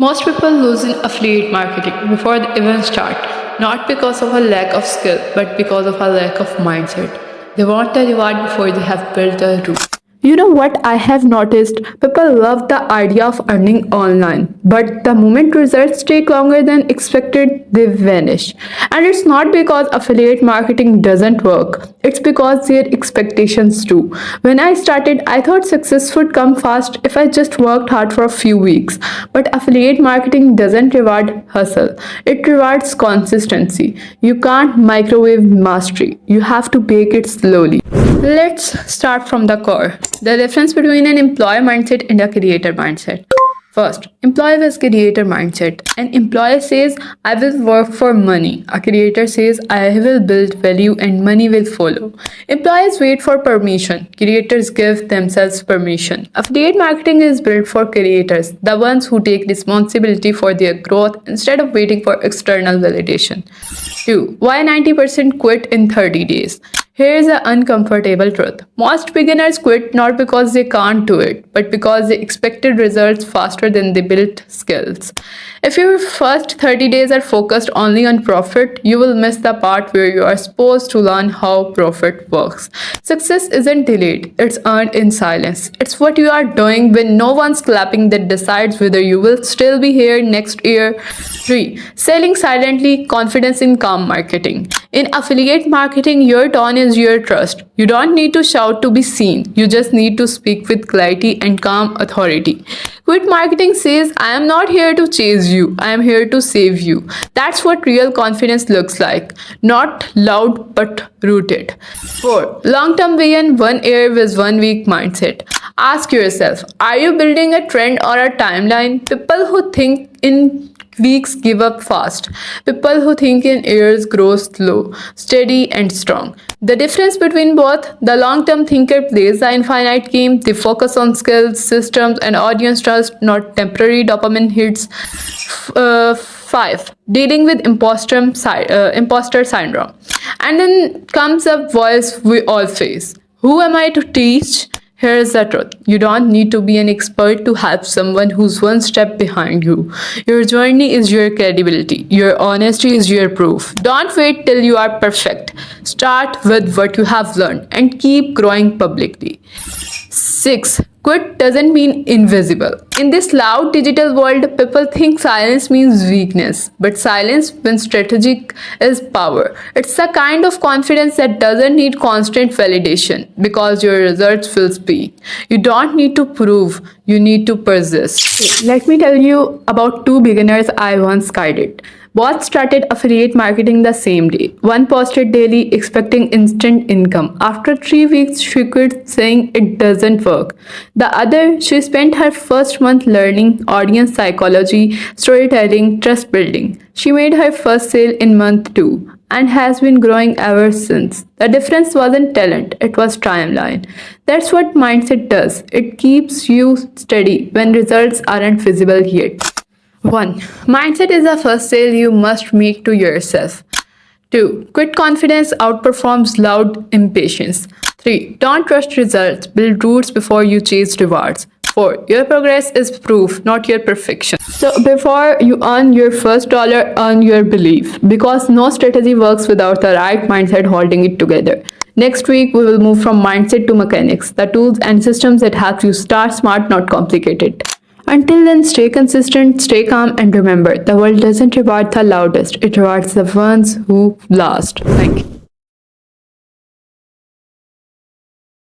Most people lose in affiliate marketing before they even start, not because of a lack of skill, but because of a lack of mindset. They want the reward before they have built the route. You know what I have noticed? People love the idea of earning online, but the moment results take longer than expected, they vanish. And it's not because affiliate marketing doesn't work, it's because their expectations do. When I started, I thought success would come fast if I just worked hard for a few weeks. But affiliate marketing doesn't reward hustle, it rewards consistency. You can't microwave mastery, you have to bake it slowly. Let's start from the core. The difference between an employee mindset and a creator mindset. First, employee with creator mindset. An employee says, I will work for money. A creator says, I will build value and money will follow. Employees wait for permission. Creators give themselves permission. Affiliate marketing is built for creators, the ones who take responsibility for their growth instead of waiting for external validation. 2. Why 90% quit in 30 days? Here is the uncomfortable truth. Most beginners quit not because they can't do it, but because they expected results faster than they built skills. If your first 30 days are focused only on profit, you will miss the part where you are supposed to learn how profit works. Success isn't delayed, it's earned in silence. It's what you are doing when no one's clapping that decides whether you will still be here next year. 3. Selling silently, confidence in calm marketing. In affiliate marketing, your tone is your trust. You don't need to shout to be seen. You just need to speak with clarity and calm authority. Quit marketing says, I am not here to chase you. I am here to save you. That's what real confidence looks like. Not loud but rooted. 4. Long-term vision, 1 year with 1 week mindset. Ask yourself, are you building a trend or a timeline? People who think in weeks give up fast. People who think in years grow slow, steady and strong. The difference between both, the long-term thinker plays the infinite game. They focus on skills, systems and audience trust, not temporary dopamine hits. 5. Dealing with imposter syndrome. And then comes a voice we all face. Who am I to teach? Here's the truth. You don't need to be an expert to help someone who's one step behind you. Your journey is your credibility. Your honesty is your proof. Don't wait till you are perfect. Start with what you have learned and keep growing publicly. 6. Quit doesn't mean invisible. In this loud digital world, people think silence means weakness. But silence, when strategic, is power. It's the kind of confidence that doesn't need constant validation because your results will speak. You don't need to prove, you need to persist. Let me tell you about 2 beginners I once guided. Both started affiliate marketing the same day. One posted daily expecting instant income. After 3 weeks, she quit saying it doesn't work. The other, she spent her first month learning audience psychology, storytelling, trust building. She made her first sale in month 2 and has been growing ever since. The difference wasn't talent, it was timeline. That's what mindset does. It keeps you steady when results aren't visible yet. 1. Mindset is the first sale you must make to yourself. 2. Quit confidence outperforms loud impatience. 3. Don't rush results. Build roots before you chase rewards. 4. Your progress is proof, not your perfection. So before you earn your first dollar, earn your belief. Because no strategy works without the right mindset holding it together. Next week, we will move from mindset to mechanics, the tools and systems that help you start smart, not complicated. Until then, stay consistent, stay calm, and remember, the world doesn't reward the loudest, it rewards the ones who last. Thank you.